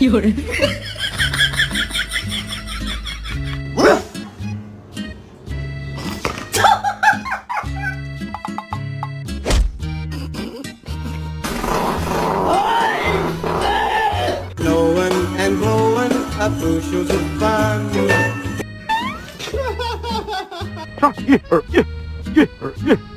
有人。 Blowing and blowing up bushels of fun. 上1、2、1、1、2、1。